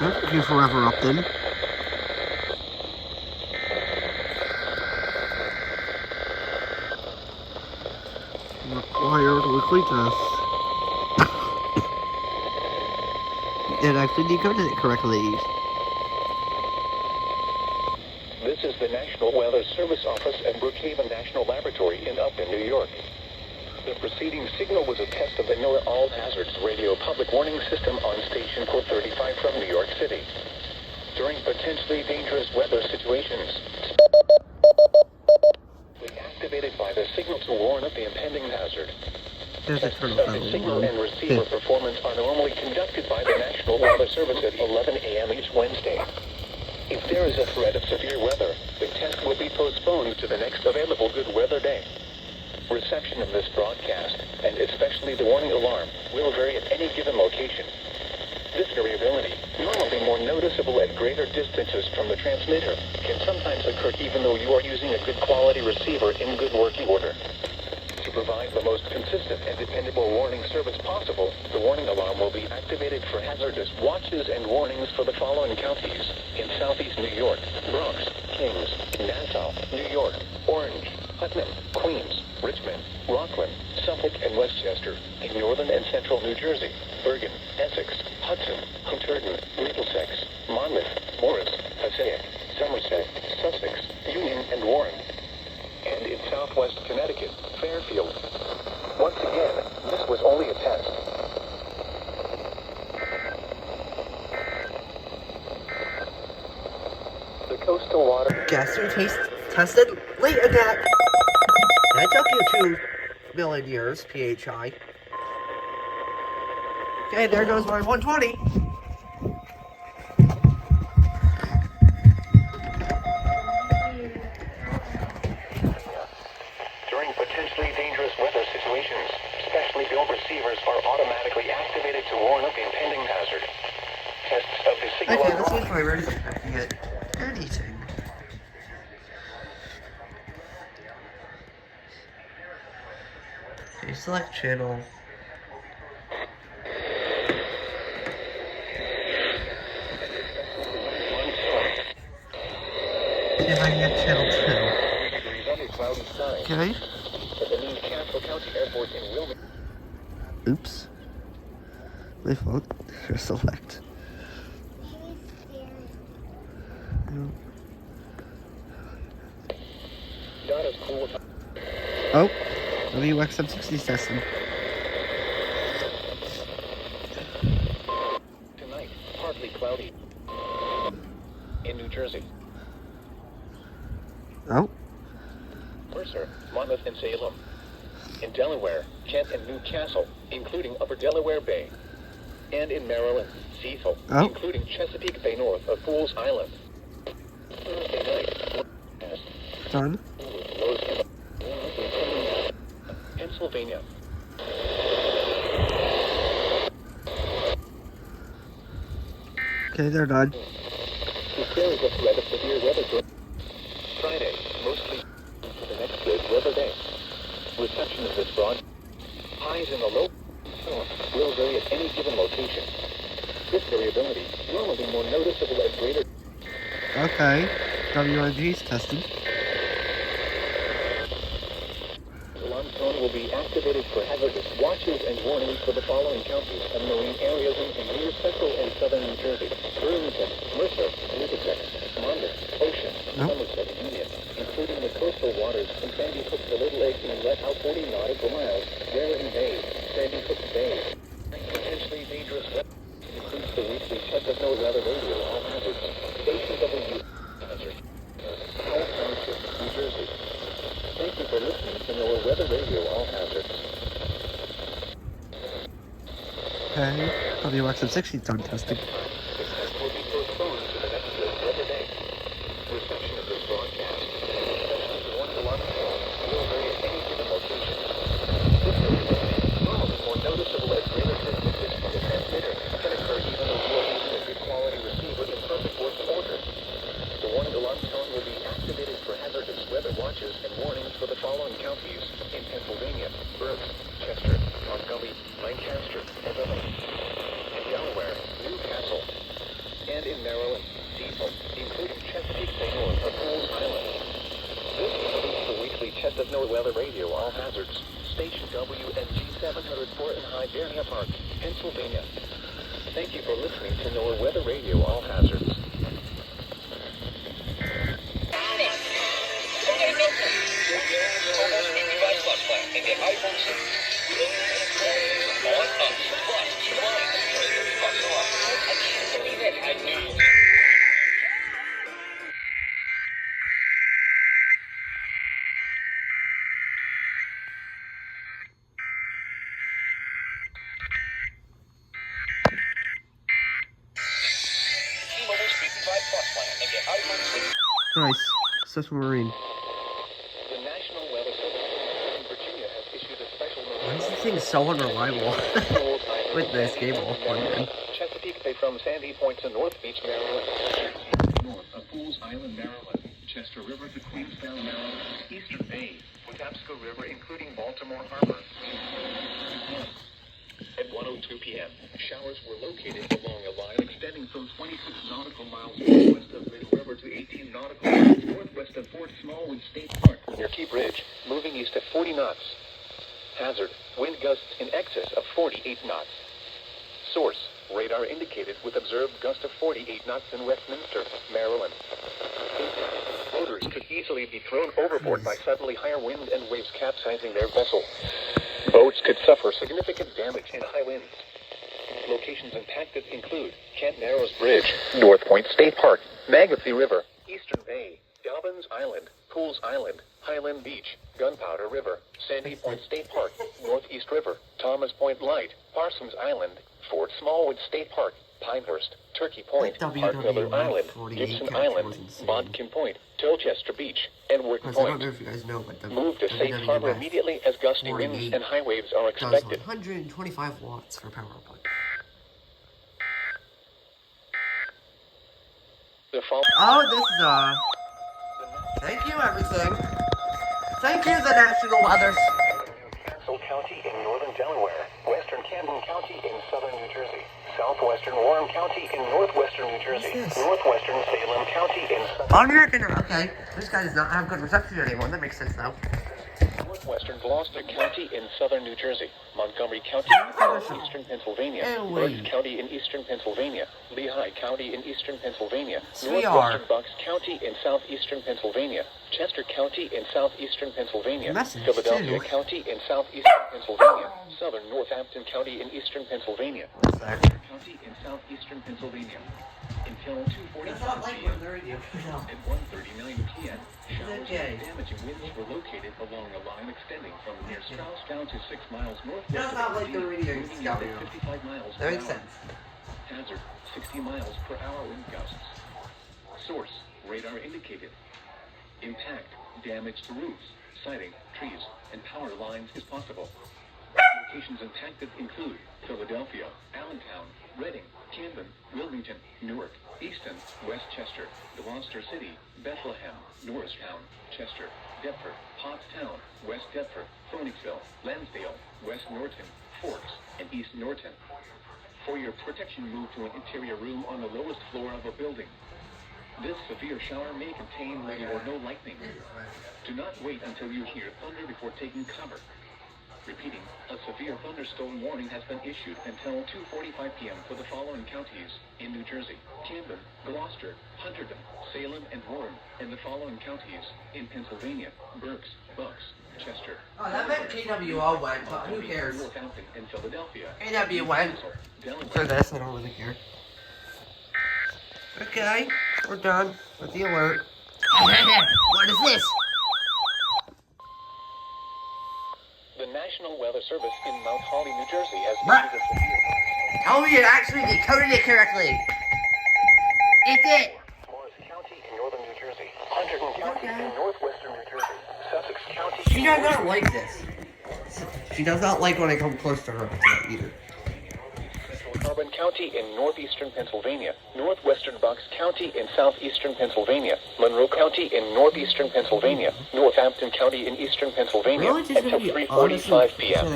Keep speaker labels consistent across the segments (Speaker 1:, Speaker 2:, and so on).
Speaker 1: If you're forever up then. Required weekly tests. It actually decoded it correctly.
Speaker 2: This is the National Weather Service Office at Brookhaven National Laboratory in Upton, New York. The preceding signal was a test of the NOAA All Hazards Radio Public Warning System on station port 35 from New York City. During potentially dangerous weather situations, activated by the signal to warn of the impending hazard. Tests of the signal and receiver performance are normally conducted by the National Weather Service at 11 a.m. each Wednesday. If there is a threat of severe weather, the test will be postponed to the next available good weather day. Reception of this broadcast, and especially the warning alarm, will vary at any given location. This variability, normally more noticeable at greater distances from the transmitter, can sometimes occur even though you are using a good quality receiver in good working order. To provide the most consistent and dependable warning service possible, the warning alarm will be activated for hazardous watches and warnings for the following counties: in southeast New York, Bronx, Kings, Nassau, New York, Orange, Putnam, Queens, Richmond, Rockland, Suffolk, and Westchester; in northern and central New Jersey, Bergen, Essex, Hudson, Hunterdon, Middlesex, Monmouth, Morris, Passaic, Somerset, Sussex, Union, and Warren; and in southwest Connecticut, Fairfield. Once again, this was only a test. The coastal water...
Speaker 1: Guess who tested late attack? That took you 2 million years, PHI. Okay, there goes my 120.
Speaker 2: During potentially dangerous weather situations, specially built receivers are automatically activated to warn of the impending hazard. Tests of the signal...
Speaker 1: Okay, let's see if I already get anything. Okay, select channel. See if I can get channel 2. Okay. Oops. My fault. Select. Oh, WXM60 testing.
Speaker 2: Tonight, partly cloudy. In New Jersey.
Speaker 1: Oh.
Speaker 2: Mercer, Monmouth, and Salem. In Delaware, Kent and Newcastle, including Upper Delaware Bay. And in Maryland, Cecil, including Chesapeake Bay north of Fools Island. Thursday night.
Speaker 1: Done.
Speaker 2: Pennsylvania.
Speaker 1: Okay, they're done.
Speaker 2: If there is a threat of severe weather, Friday, mostly for the next good weather day. Reception of this broad highs in the low will vary at any given location. This variability normally more noticeable at greater...
Speaker 1: Okay, WRG's tested.
Speaker 2: Alarm tone will be activated for hazardous watches and warnings for the following counties and marine areas in near central and southern New Jersey: Burlington, Mercer, Middlesex, Monmouth, Ocean, Somerset, Union, including the coastal waters from Sandy Hook to Little Lake and let out 40 nautical miles, Darien Bay, Sandy Hook Bay. Potentially dangerous weather includes the weekly check of NOAA Weather Radio All Hazards, Station W Hazard, Howell Township, New Jersey. Thank you for listening to NOAA Weather Radio All Hazards.
Speaker 1: Okay, WXM60 done testing.
Speaker 2: The test will be postponed to the next good weather day. Reception of this broadcast, especially the one alarm call, will vary at any given location. This variability, normally more noticeable at greater distances from the transmitter, can occur even though you are using a good quality receiver in perfect working order. The warning alarm tone will be activated for hazardous weather watches and warnings for the following counties in Pennsylvania: Berks, Chester, Montgomery, Lancaster, and others. In Delaware, Newcastle, and in Maryland, diesel, including Chesapeake Bay North of Pools Island. This concludes the weekly Chest of NOAA Weather Radio All Hazards. Station WNG 704 in Hibernia Park, Pennsylvania. Thank you for listening to NOAA Weather Radio All Hazards.
Speaker 1: Nice. Submarine.
Speaker 2: The National Weather Service in Virginia has issued a special notice.
Speaker 1: Why is this thing so unreliable? With this cable plugged in.
Speaker 2: Chesapeake Bay from Sandy Point to North Beach, Maryland. North of Pools Island, Maryland. Chester River to Queenstown, Maryland. Eastern Bay. Patapsco River, including Baltimore Harbor. At 1:02 p.m., showers were located along a line extending from 26 nautical miles northwest of Middle River to 18 nautical miles northwest of Fort Smallwood State Park near Key Bridge, moving east at 40 knots. Hazard, wind gusts in excess of 48 knots. Source, radar indicated with observed gust of 48 knots in Westminster, Maryland. Motors could easily be thrown overboard by suddenly higher wind and waves capsizing their vessel. Boats could suffer significant damage in high winds. Locations impacted include Kent Narrows Bridge, North Point State Park, Magothy River, Eastern Bay, Dobbins Island, Pools Island, Highland Beach, Gunpowder River, Sandy Point State Park, Northeast River, Thomas Point Light, Parsons Island, Fort Smallwood State Park, Pinehurst, Turkey Point, Hartmiller Island, Gibson Island, Bodkin Point, Towchester Beach, and Worton
Speaker 1: I
Speaker 2: Point.
Speaker 1: don't know if you guys know, but the
Speaker 2: Move to safe harbor immediately as gusty winds and high waves are
Speaker 1: does
Speaker 2: expected.
Speaker 1: 125 watts for power output.
Speaker 2: The fall-
Speaker 1: Oh, this is thank you, everything. Thank you, the National Weather.
Speaker 2: Castle County in northern Delaware, western Camden County in southern New Jersey, southwestern Warren County in northwestern New Jersey,
Speaker 1: What's this?
Speaker 2: northwestern Salem County in
Speaker 1: Okay, this guy does not have good reception anymore. That makes sense now.
Speaker 2: northwestern Gloucester County in southern New Jersey, Montgomery County in eastern Pennsylvania, Berks County in eastern Pennsylvania, Lehigh County in eastern Pennsylvania, northwestern Bucks County in southeastern Pennsylvania, Chester County in southeastern Pennsylvania, Philadelphia County in southeastern Pennsylvania, southern Northampton County in eastern Pennsylvania, County in southeastern Pennsylvania. Until 2:45 p.m. At 1:39 p.m., showers and damaging winds were located along a line extending from near Strauss down to 6 miles northwest of Virginia, moving east at 55 miles per hour. Hazard, 60 miles per hour wind gusts. Source, radar indicated. Impact, damage to roofs, siding, trees, and power lines is possible. Locations impacted include Philadelphia, Allentown, Reading, Camden, Wilmington, Newark, Easton, Westchester, Gloucester City, Bethlehem, Norristown, Chester, Deptford, Pottstown, West Deptford, Phoenixville, Lansdale, West Norton, Forks, and East Norton. For your protection, move to an interior room on the lowest floor of a building. This severe shower may contain little or no lightning. Do not wait until you hear thunder before taking cover. Repeating, a severe thunderstorm warning has been issued until 2:45 p.m. for the following counties in New Jersey: Camden, Gloucester, Hunterdon, Salem, and Warren, and the following counties in Pennsylvania: Berks, Bucks, Chester.
Speaker 1: Oh, that meant KWO went, but who cares?
Speaker 2: Northampton, and Philadelphia.
Speaker 1: KW went. For this, I don't really care. Okay, we're done with the alert. What is this?
Speaker 2: The National Weather Service in Mount Holly, New Jersey has issued a severe...
Speaker 1: Tell me it actually decoded it correctly. It did.
Speaker 2: Morris County in northern New Jersey, Hunterdon County in northwestern New Jersey, Sussex County...
Speaker 1: She does not like this. She does not like when I come close to her either.
Speaker 2: Central Carbon County in northeastern Pennsylvania, northwestern Bucks County in southeastern Pennsylvania, Monroe County in northeastern Pennsylvania, Northampton County in eastern Pennsylvania, until 3:45 p.m.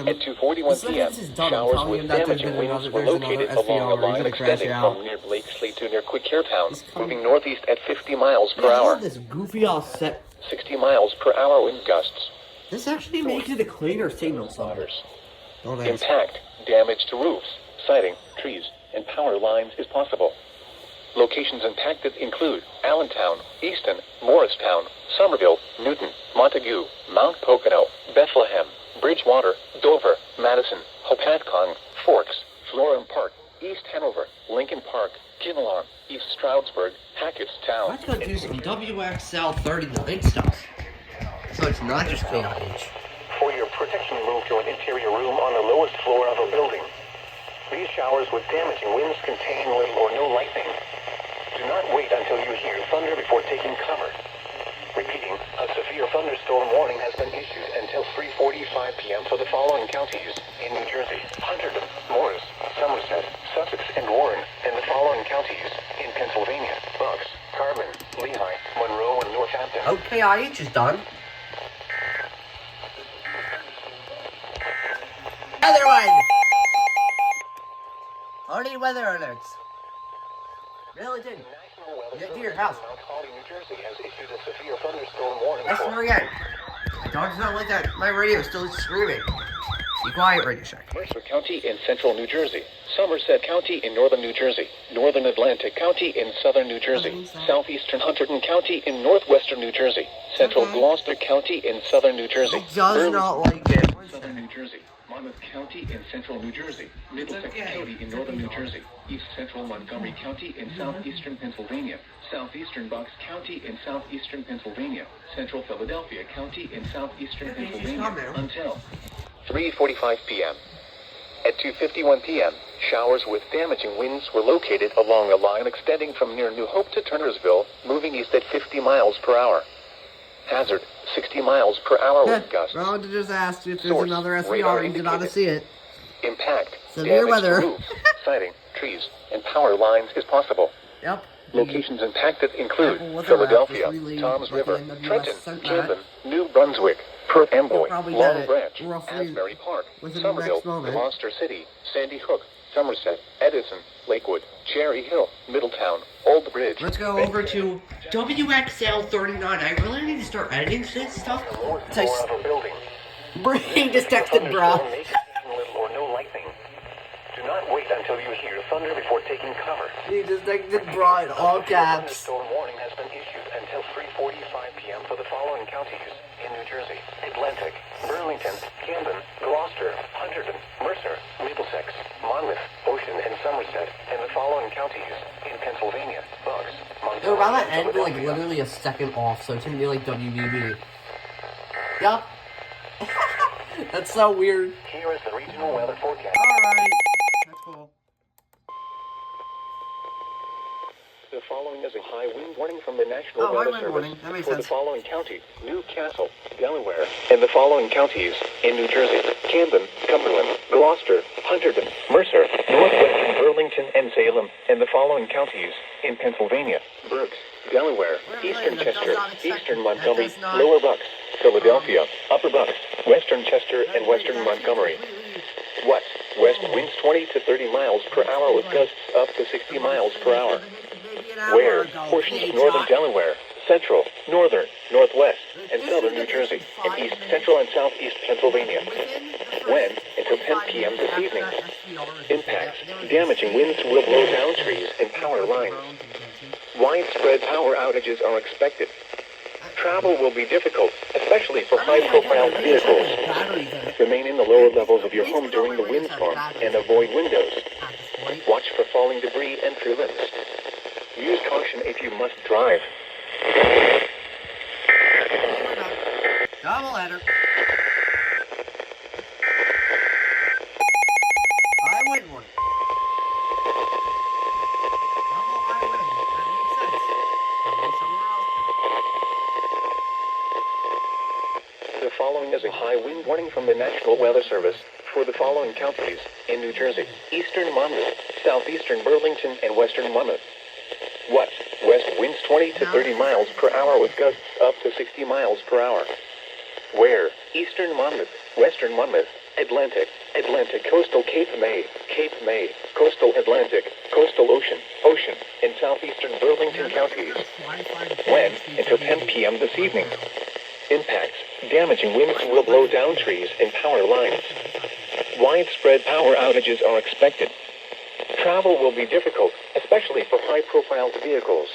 Speaker 2: At 2:41 p.m., showers with damaging winds were located along a line extending from near Lake Sleet to near Quick Care Town, moving northeast at 50 miles per hour.
Speaker 1: This goofy all set.
Speaker 2: 60 miles per hour wind gusts.
Speaker 1: This actually makes it a cleaner signal.
Speaker 2: Impact, damage to roofs, siding, trees, and power lines is possible. Locations impacted include Allentown, Easton, Morristown, Somerville, Newton, Montague, Mount Pocono, Bethlehem, Bridgewater, Dover, Madison, Hopatcong, Forks, Florham Park, East Hanover, Lincoln Park, Kinlawn, East Stroudsburg, Hackettstown.
Speaker 1: Let's go do some WXL39 stuff. So it's not just KIH.
Speaker 2: For your protection, move to an interior room on the lowest floor of a building. These showers with damaging winds contain little or no lightning. Do not wait until you hear thunder before taking cover. Repeating, a severe thunderstorm warning has been issued until 3:45 p.m. for the following counties in New Jersey: Hunterdon, Morris, Somerset, Sussex, and Warren, and the following counties in Pennsylvania: Bucks, Carbon, Lehigh, Monroe, and Northampton.
Speaker 1: Okay, IH is done. Other one! Already weather alerts. Really did. Get to your house.
Speaker 2: New Jersey has issued a severe thunderstorm warning.
Speaker 1: Listen again. My dog's not like that. My radio is still screaming. Be quiet, Radio Shack.
Speaker 2: Mercer County in central New Jersey, Somerset County in northern New Jersey, northern Atlantic County in southern New Jersey, southeastern Hunterdon County in northwestern New Jersey, central Gloucester County in southern New Jersey,
Speaker 1: It does not like it.
Speaker 2: southern New Jersey, Monmouth County in central New Jersey, Middlesex County in northern New Jersey, east central Montgomery County in southeastern Pennsylvania, southeastern Bucks County in southeastern Pennsylvania, central Philadelphia County in southeastern Pennsylvania, until 3:45 p.m. At 2:51 p.m., showers with damaging winds were located along a line extending from near New Hope to Turnersville, moving east at 50 miles per hour. Hazard, 60 miles per hour wind gusts.
Speaker 1: Well, I just asked you if there's
Speaker 2: Source,
Speaker 1: another
Speaker 2: radar
Speaker 1: SVR. You did not
Speaker 2: indicated.
Speaker 1: see it.
Speaker 2: Impact,
Speaker 1: Severe
Speaker 2: damage
Speaker 1: weather.
Speaker 2: to roofs, siding, trees, and power lines is possible.
Speaker 1: Yep.
Speaker 2: Locations impacted include
Speaker 1: Apple Weather
Speaker 2: Philadelphia,
Speaker 1: app just relayed
Speaker 2: Toms
Speaker 1: what
Speaker 2: River,
Speaker 1: the NWS
Speaker 2: Trenton,
Speaker 1: sent
Speaker 2: Camden,
Speaker 1: that.
Speaker 2: New Brunswick, Perth Amboy,
Speaker 1: probably get
Speaker 2: Long
Speaker 1: it
Speaker 2: Branch,
Speaker 1: roughly
Speaker 2: Asbury Park,
Speaker 1: within the
Speaker 2: Somerville,
Speaker 1: next moment.
Speaker 2: Gloucester City, Sandy Hook, Somerset, Edison, Lakewood, Cherry Hill, Middletown, Old Bridge.
Speaker 1: Let's go over to WXL39. I really need to start editing this stuff. It's like,
Speaker 2: Floor of a building.
Speaker 1: Brain just texted, bro.
Speaker 2: May contain little or no lightning. Do not wait until you hear thunder before taking cover.
Speaker 1: He just texted, bro, in all caps.
Speaker 2: Thunderstorm warning has been issued until 3:45 p.m. for the following counties in New Jersey: Atlantic, Burlington, Camden, Gloucester, Hunterdon, Mercer, Middlesex, Monmouth, Ocean, and Somerset, and the following counties in Pennsylvania: Bucks,
Speaker 1: They're
Speaker 2: Montgomery,
Speaker 1: about to
Speaker 2: and
Speaker 1: end like
Speaker 2: Philadelphia.
Speaker 1: literally a second off, so it's gonna be like WBB. Yup. That's so weird.
Speaker 2: Here is the regional weather forecast.
Speaker 1: Alright. That's cool.
Speaker 2: The following is a high wind warning from the National
Speaker 1: Oh,
Speaker 2: Weather
Speaker 1: high wind
Speaker 2: Service
Speaker 1: warning. That makes
Speaker 2: for
Speaker 1: sense.
Speaker 2: the following counties: Newcastle, Delaware, and the following counties in New Jersey: Camden, Cumberland, Gloucester, Hunterdon, Mercer, Northwestern Burlington, and Salem, and the following counties in Pennsylvania: Berks, Delaware, Eastern Chester, Eastern Montgomery, Lower Bucks, Philadelphia, Upper Bucks, Western Chester, and Western Montgomery. West winds 20 to 30 miles per hour with gusts up to 60 miles per hour. Where portions of northern Delaware, central, northern, northwest, and southern New Jersey, and east central and southeast Pennsylvania. When until 10 p.m. this evening. Impacts, damaging winds will blow down trees and power lines. Widespread power outages are expected. Travel will be difficult, especially for high-profile vehicles. Remain in the lower levels of your home during the windstorm and avoid windows. Watch for falling debris and tree limbs. Use caution if you must drive.
Speaker 1: Double header. I win one. Double I win. That makes sense. Going somewhere else.
Speaker 2: The following is a high wind warning from the National Weather Service for the following counties in New Jersey: Eastern Monmouth, Southeastern Burlington, and Western Monmouth. What? West winds 20 to 30 miles per hour with gusts up to 60 miles per hour. Where? Eastern Monmouth, Western Monmouth, Atlantic, Atlantic Coastal Cape May, Coastal Atlantic, Coastal Ocean, and Southeastern Burlington counties. When? Until 10 p.m. this evening. Impacts. Damaging winds will blow down trees and power lines. Widespread power outages are expected. Travel will be difficult, especially for high-profile vehicles.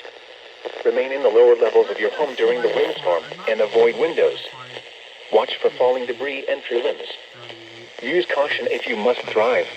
Speaker 2: Remain in the lower levels of your home during the windstorm and avoid windows. Watch for falling debris and tree limbs. Use caution if you must drive.